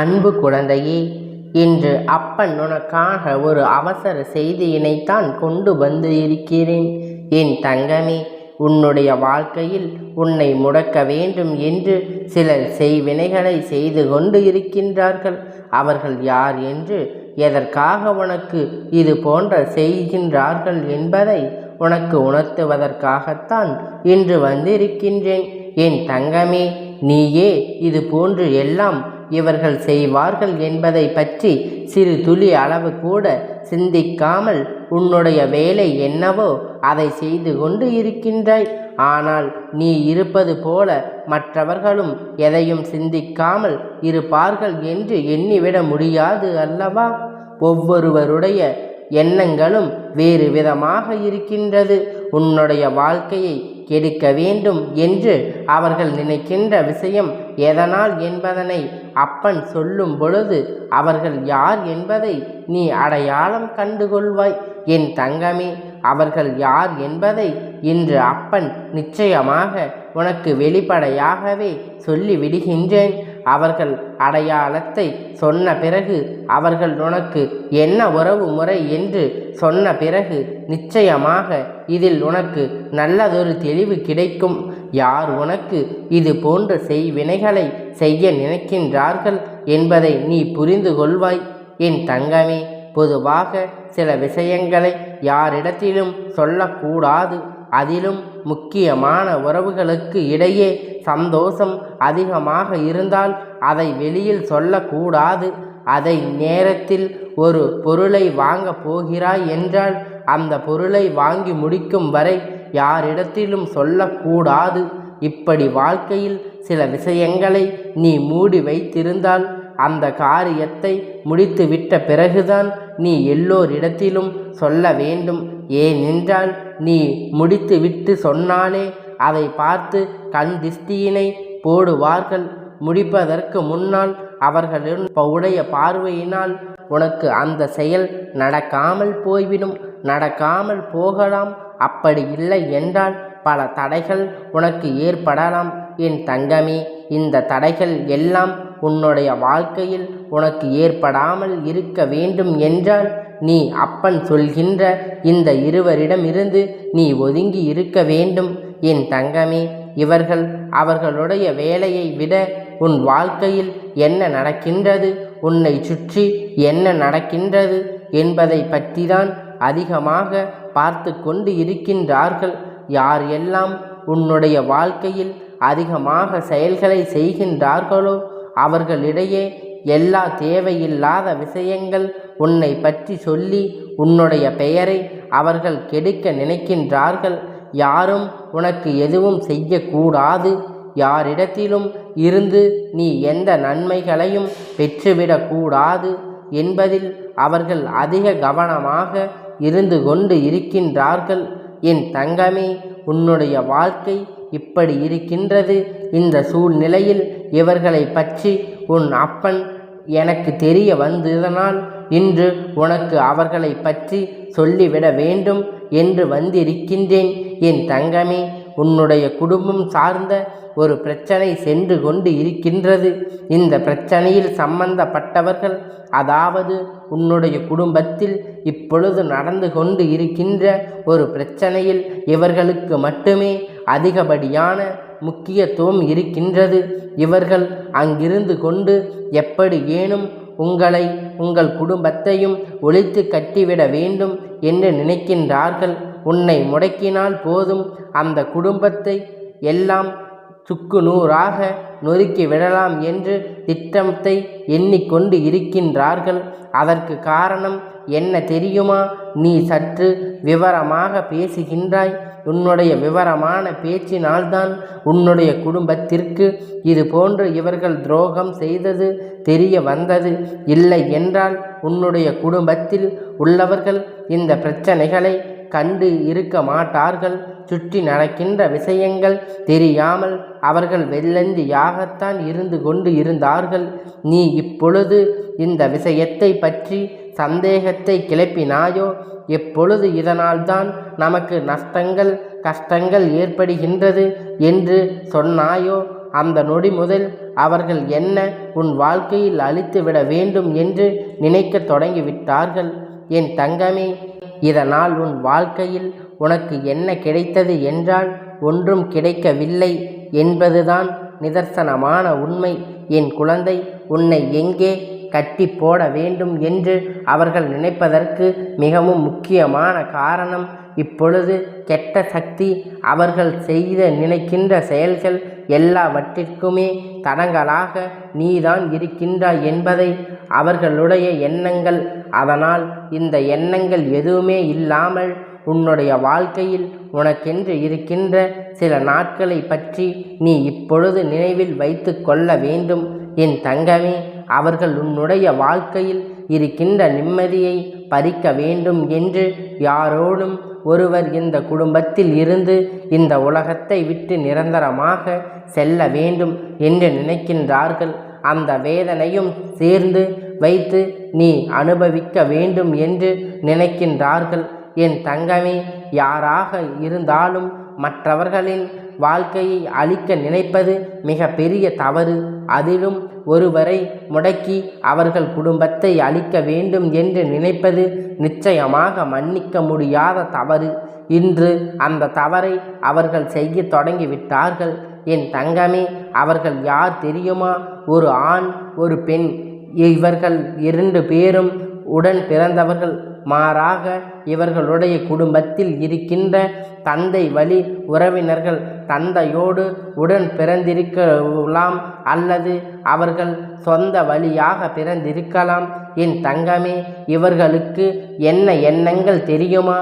அன்பு குழந்தையே, இன்று அப்பன் உனக்காக ஒரு அவசர செய்தியினைத்தான் கொண்டு வந்து இருக்கிறேன். என் தங்கமே, உன்னுடைய வாழ்க்கையில் உன்னை முடக்க வேண்டும் என்று சிலர் செய்வினைகளை செய்து கொண்டு இருக்கின்றார்கள். அவர்கள் யார் என்று, எதற்காக உனக்கு இது போன்ற செய்கின்றார்கள் என்பதை உனக்கு உணர்த்துவதற்காகத்தான் இன்று வந்திருக்கின்றேன். என் தங்கமே, நீயே இது போன்று எல்லாம் இவர்கள் செய்வார்கள் என்பதை பற்றி சிறு துளி அளவு கூட சிந்திக்காமல் உன்னுடைய வேலை என்னவோ அதை செய்து கொண்டு இருக்கின்றாய். ஆனால் நீ இருப்பது போல மற்றவர்களும் எதையும் சிந்திக்காமல் இருப்பார்கள் என்று எண்ணிவிட முடியாது அல்லவா? ஒவ்வொருவருடைய எண்ணங்களும் வேறு விதமாக இருக்கின்றது. உன்னுடைய வாழ்க்கையை கெடுக்க வேண்டும் என்று அவர்கள் நினைக்கின்ற விஷயம் எதனால் என்பதனை அப்பன் சொல்லும் பொழுது அவர்கள் யார் என்பதை நீ அடையாளம் கண்டுகொள்வாய். என் தங்கமே, அவர்கள் யார் என்பதை இன்று அப்பன் நிச்சயமாக உனக்கு வெளிப்படையாகவே சொல்லிவிடுகின்றேன். அவர்கள் அடையாளத்தை சொன்ன பிறகு, அவர்கள் உனக்கு என்ன உறவு முறை என்று சொன்ன பிறகு நிச்சயமாக இதில் உனக்கு நல்லதொரு தெளிவு கிடைக்கும். யார் உனக்கு இது போன்ற செய்வினைகளை செய்ய நினைக்கின்றார்கள் என்பதை நீ புரிந்து கொள்வாய். என் தங்கமே, பொதுவாக சில விஷயங்களை யாரிடத்திலும் சொல்லக்கூடாது. அதிலும் முக்கியமான உறவுகளுக்கு இடையே சந்தோஷம் அதிகமாக இருந்தால் அதை வெளியில் சொல்லக்கூடாது. அதை நேரத்தில் ஒரு பொருளை வாங்க போகிறாய் என்றால் அந்த பொருளை வாங்கி முடிக்கும் வரை யாரிடத்திலும் சொல்லக்கூடாது. இப்படி வாழ்க்கையில் சில விஷயங்களை நீ மூடி வைத்திருந்தால் அந்த காரியத்தை முடித்துவிட்ட பிறகுதான் நீ எல்லோரிடத்திலும் சொல்ல வேண்டும். ஏனென்றால் நீ முடித்துவிட்டு சொன்னாலே அதை பார்த்து கண் திஷ்டியினை போடுவார்கள். முடிப்பதற்கு முன்னால் அவர்களின் உடைய பார்வையினால் உனக்கு அந்த செயல் நடக்காமல் போய்விடும். நடக்காமல் போகலாம். அப்படி இல்லை என்றால் பல தடைகள் உனக்கு ஏற்படலாம். என் தங்கமே, இந்த தடைகள் எல்லாம் உன்னுடைய வாழ்க்கையில் உனக்கு ஏற்படாமல் இருக்க வேண்டும் என்றால் நீ அப்பன் சொல்கின்ற இந்த இருவரிடமிருந்து நீ ஒதுங்கி இருக்க வேண்டும். என் தங்கமே, இவர்கள் அவர்களுடைய வேலையை விட உன் வாழ்க்கையில் என்ன நடக்கின்றது, உன்னை சுற்றி என்ன நடக்கின்றது என்பதை பற்றிதான் அதிகமாக பார்த்து கொண்டு இருக்கின்றார்கள். யார் எல்லாம் உன்னுடைய வாழ்க்கையில் அதிகமாக செயல்களை செய்கின்றார்களோ அவர்களிடையே எல்லா தேவையில்லாத விஷயங்கள் உன்னை பற்றி சொல்லி உன்னுடைய பெயரை அவர்கள் கெடுக்க நினைக்கின்றார்கள். யாரும் உனக்கு எதுவும் செய்யக்கூடாது. யாரிடத்திலும் இருந்து நீ எந்த நன்மைகளையும் பெற்றுவிடக்கூடாது என்பதில் அவர்கள் அதிக கவனமாக இருந்து கொண்டு இருக்கின்றார்கள். என் தங்கமே, உன்னுடைய வாழ்க்கை இப்படி இருக்கின்றது. இந்த சூழ்நிலையில் இவர்களை பற்றி உன் அப்பன் எனக்கு தெரிய வந்ததனால் இன்று உனக்கு அவர்களை பற்றி சொல்லிவிட வேண்டும் என்று வந்திருக்கின்றேன். என் தங்கமே, உன்னுடைய குடும்பம் சார்ந்த ஒரு பிரச்சனை சென்று கொண்டு இருக்கின்றது. இந்த பிரச்சனையில் சம்பந்தப்பட்டவர்கள், அதாவது உன்னுடைய குடும்பத்தில் இப்பொழுது நடந்து கொண்டு இருக்கின்ற ஒரு பிரச்சனையில் இவர்களுக்கு மட்டுமே அதிகப்படியான முக்கியத்துவம் இருக்கின்றது. இவர்கள் அங்கிருந்து கொண்டு எப்படி ஏனும் உங்களை, உங்கள் குடும்பத்தையும் ஒழித்து கட்டிவிட வேண்டும் என்று நினைக்கின்றார்கள். உன்னை முடக்கினால் போதும், அந்த குடும்பத்தை எல்லாம் சுக்கு நூறாக நொறுக்கி விடலாம் என்று திட்டத்தை எண்ணிக்கொண்டு இருக்கின்றார்கள். அதற்கு காரணம் என்ன தெரியுமா? நீ சற்று விவரமாக பேசுகின்றாய். உன்னுடைய விவரமான பேச்சினால்தான் உன்னுடைய குடும்பத்திற்கு இது போன்று இவர்கள் துரோகம் செய்தது தெரிய வந்தது. இல்லை என்றால் உன்னுடைய குடும்பத்தில் உள்ளவர்கள் இந்த பிரச்சனைகளை கண்டு இருக்க மாட்டார்கள். சுற்றி நடக்கின்ற விஷயங்கள் தெரியாமல் அவர்கள் வெள்ளந்தியாகத்தான் இருந்து கொண்டு இருந்தார்கள். நீ இப்பொழுது இந்த விஷயத்தை பற்றி சந்தேகத்தை கிளப்பினாயோ, எப்பொழுது இதனால்தான் நமக்கு நஷ்டங்கள் கஷ்டங்கள் ஏற்படுகின்றது என்று சொன்னாயோ, அந்த நொடி முதல் அவர்கள் என்ன உன் வாழ்க்கையில் அழித்துவிட வேண்டும் என்று நினைக்க தொடங்கிவிட்டார்கள். என் தங்கமே, இதனால் உன் வாழ்க்கையில் உனக்கு என்ன கிடைத்தது என்றால் ஒன்றும் கிடைக்கவில்லை என்பதுதான் நிதர்சனமான உண்மை. என் குழந்தை, உன்னை எங்கே கட்டி போட வேண்டும் என்று அவர்கள் நினைப்பதற்கு மிகவும் முக்கியமான காரணம் இப்பொழுது கெட்ட சக்தி அவர்கள் செய்த நினைக்கின்ற செயல்கள் எல்லாவற்றிற்குமே தடங்களாக நீதான் இருக்கின்றாய் என்பதை அவர்களுடைய எண்ணங்கள். அதனால் இந்த எண்ணங்கள் எதுவுமே இல்லாமல் உன்னுடைய வாழ்க்கையில் உனக்கென்று இருக்கின்ற சில நாட்களை பற்றி நீ இப்பொழுது நினைவில் வைத்து கொள்ள வேண்டும். என் தங்கமே, அவர்கள் உன்னுடைய வாழ்க்கையில் இருக்கின்ற நிம்மதியை பறிக்க வேண்டும் என்று யாரோடும் ஒருவர் இந்த குடும்பத்தில் இருந்து இந்த உலகத்தை விட்டு நிரந்தரமாக செல்ல வேண்டும் என்று நினைக்கின்றார்கள். அந்த வேதனையும் சேர்ந்து வைத்து நீ அனுபவிக்க வேண்டும் என்று நினைக்கின்றார்கள். என் தங்கமே, யாராக இருந்தாலும் மற்றவர்களின் வாழ்க்கையை அழிக்க நினைப்பது மிக பெரிய தவறு. அதிலும் ஒருவரை முடக்கி அவர்கள் குடும்பத்தை அழிக்க வேண்டும் என்று நினைப்பது நிச்சயமாக மன்னிக்க முடியாத தவறு. இன்று அந்த தவறை அவர்கள் செய்ய தொடங்கிவிட்டார்கள். என் தங்கமே, அவர்கள் யார் தெரியுமா? ஒரு ஆண், ஒரு பெண். இவர்கள் 2 பேரும் உடன் பிறந்தவர்கள். மாறாக இவர்களுடைய குடும்பத்தில் இருக்கின்ற தந்தை வழி உறவினர்கள் தந்தையோடு உடன் பிறந்திருக்கலாம், அல்லது அவர்கள் சொந்த வழியாக பிறந்திருக்கலாம். என் தங்கமே, இவர்களுக்கு என்ன எண்ணங்கள் தெரியுமா?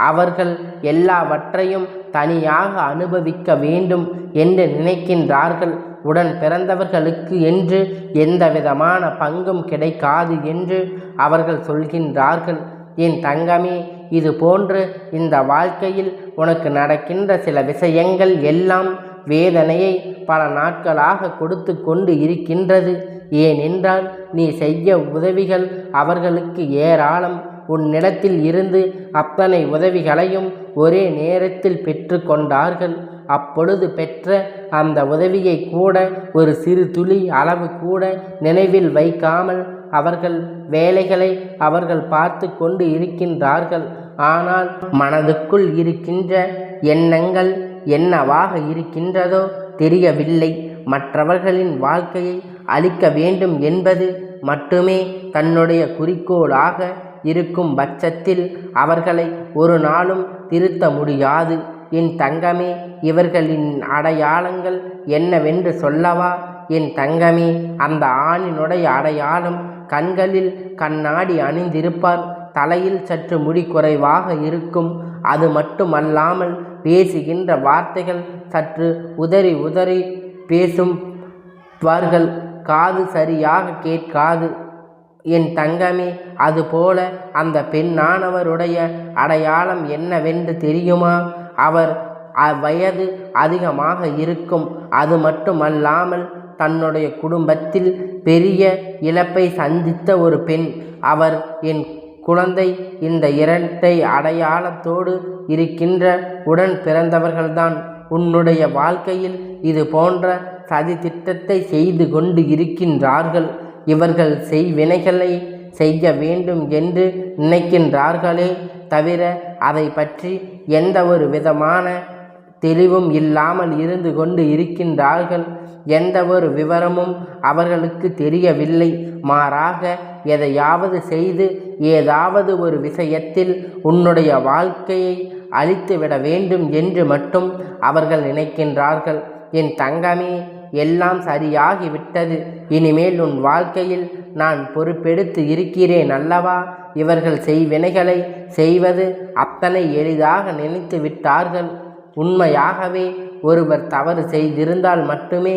அவர்கள் எல்லாவற்றையும் தனியாக அனுபவிக்க வேண்டும் என்று நினைக்கின்றார்கள். உடன் பிறந்தவர்களுக்கு என்று எந்த விதமான பங்கும் கிடைக்காது என்று அவர்கள் சொல்கின்றார்கள். என் தங்கமே, இது போன்று இந்த வாழ்க்கையில் உனக்கு நடக்கின்ற சில விஷயங்கள் எல்லாம் வேதனையை பல நாட்களாக கொடுத்து கொண்டு இருக்கின்றது. ஏனென்றால் நீ செய்ய உதவிகள் அவர்களுக்கு ஏராளம். உன்னிடத்தில் இருந்து அத்தனை உதவிகளையும் ஒரே நேரத்தில் பெற்று கொண்டார்கள். அப்பொழுது பெற்ற அந்த உதவியை கூட ஒரு சிறு துளி அளவு கூட நினைவில் வைக்காமல் அவர்கள் வேலைகளை அவர்கள் பார்த்து கொண்டு இருக்கின்றார்கள். ஆனால் மனதுக்குள் இருக்கின்ற எண்ணங்கள் என்னவாக இருக்கின்றதோ தெரியவில்லை. மற்றவர்களின் வாழ்க்கையை அழிக்க வேண்டும் என்பது மட்டுமே தன்னுடைய குறிக்கோளாக இருக்கும் பட்சத்தில் அவர்களை ஒரு நாளும் திருத்த முடியாது. என் தங்கமே, இவர்களின் அடையாளங்கள் என்னவென்று சொல்லவா? என் தங்கமே, அந்த ஆணினுடைய அடையாளம் கண்களில் கண்ணாடி அணிந்திருப்பார். தலையில் சற்று முடி குறைவாக இருக்கும். அது மட்டுமல்லாமல் பேசுகின்ற வார்த்தைகள் சற்று உதறி உதறி பேசுவார்கள். காது சரியாக கேட்காது. என் தங்கமே, அதுபோல அந்த பெண்ணானவருடைய அடையாளம் என்னவென்று தெரியுமா? அவர் வயது அதிகமாக இருக்கும். அது மட்டுமல்லாமல் தன்னுடைய குடும்பத்தில் பெரிய இழப்பை சந்தித்த ஒரு பெண். அவர் என் குழந்தை, இந்த 2 அடையாளத்தோடு இருக்கின்ற உடன் பிறந்தவர்கள்தான் உன்னுடைய வாழ்க்கையில் இது போன்ற சதி திட்டத்தை செய்து கொண்டு இருக்கின்றார்கள். இவர்கள் செய்வினைகளை செய்ய வேண்டும் என்று நினைக்கின்றார்களே தவிர அதை பற்றி எந்த ஒரு விதமான தெளிவும் இல்லாமல் இருந்து கொண்டு இருக்கின்றார்கள். எந்த ஒரு விவரமும் அவர்களுக்கு தெரியவில்லை. மாறாக எதையாவது செய்து ஏதாவது ஒரு விஷயத்தில் உன்னுடைய வாழ்க்கையை அழித்துவிட வேண்டும் என்று மட்டும் அவர்கள் நினைக்கின்றார்கள். என் தங்கமே, எல்லாம் சரியாகிவிட்டது. இனிமேல் உன் வாழ்க்கையில் நான் பொறுப்பெடுத்து இருக்கிறேன் அல்லவா? இவர்கள் செய்வினைகளை செய்வது அத்தனை எளிதாக நினைத்து விட்டார்கள். உண்மையாகவே ஒருவர் தவறு செய்திருந்தால் மட்டுமே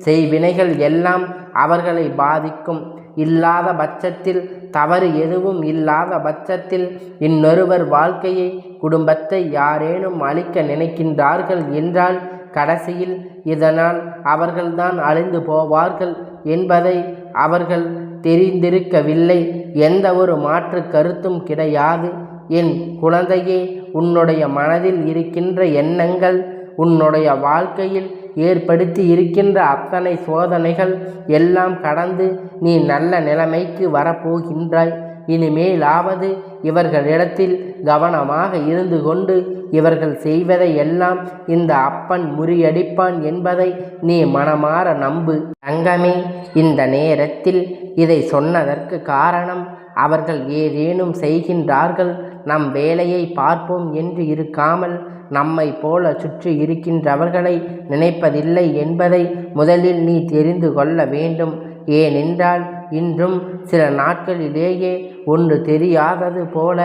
செய்வினைகள் எல்லாம் அவர்களை பாதிக்கும். இல்லாத பட்சத்தில், தவறு எதுவும் இல்லாத பட்சத்தில் இன்னொருவர் வாழ்க்கையை, குடும்பத்தை யாரேனும் அழிக்க நினைக்கின்றார்கள் என்றால் கடைசியில் இதனால் அவர்கள்தான் அழிந்து போவார்கள் என்பதை அவர்கள் தெரிந்திருக்கவில்லை. எந்த ஒரு மாற்று கருத்தும் கிடையாது. என் குழந்தையே, உன்னுடைய மனதில் இருக்கின்ற எண்ணங்கள் உன்னுடைய வாழ்க்கையில் ஏற்படுத்தி இருக்கின்ற அத்தனை சோதனைகள் எல்லாம் கடந்து நீ நல்ல நிலைமைக்கு வரப்போகின்றாய். இனிமேலாவது இவர்களிடத்தில் கவனமாக இருந்து கொண்டு இவர்கள் செய்வதை எல்லாம் இந்த அப்பன் முறியடிப்பான் என்பதை நீ மனமாற நம்பு. தங்கமே, இந்த நேரத்தில் இதை சொன்னதற்கு காரணம், அவர்கள் ஏதேனும் செய்கின்றார்கள், நம் வேலையை பார்ப்போம் என்று இருக்காமல் நம்மை போல சுற்றி இருக்கின்றவர்களை நினைப்பதில்லை என்பதை முதலில் நீ தெரிந்து கொள்ள வேண்டும். ஏனென்றால் இன்றும் சில நாட்களிலேயே ஒன்று தெரியாதது போல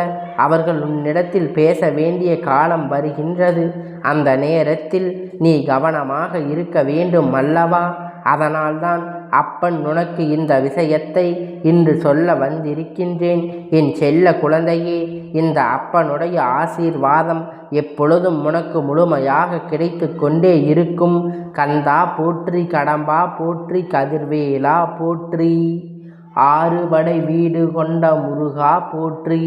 அவர்கள் உன்னிடத்தில் பேச வேண்டிய காலம் வருகின்றது. அந்த நேரத்தில் நீ கவனமாக இருக்க வேண்டும் அல்லவா? அதனால்தான் அப்பன் உனக்கு இந்த விஷயத்தை இன்று சொல்ல வந்திருக்கின்றேன். என் செல்ல குழந்தையே, இந்த அப்பனுடைய ஆசீர்வாதம் எப்பொழுதும் உனக்கு முழுமையாக கிடைத்து கொண்டே இருக்கும். கந்தா போற்றி, கடம்பா போற்றி, கதிர்வேலா போற்றி, ஆறுபடை வீடு கொண்ட முருகா போற்றி.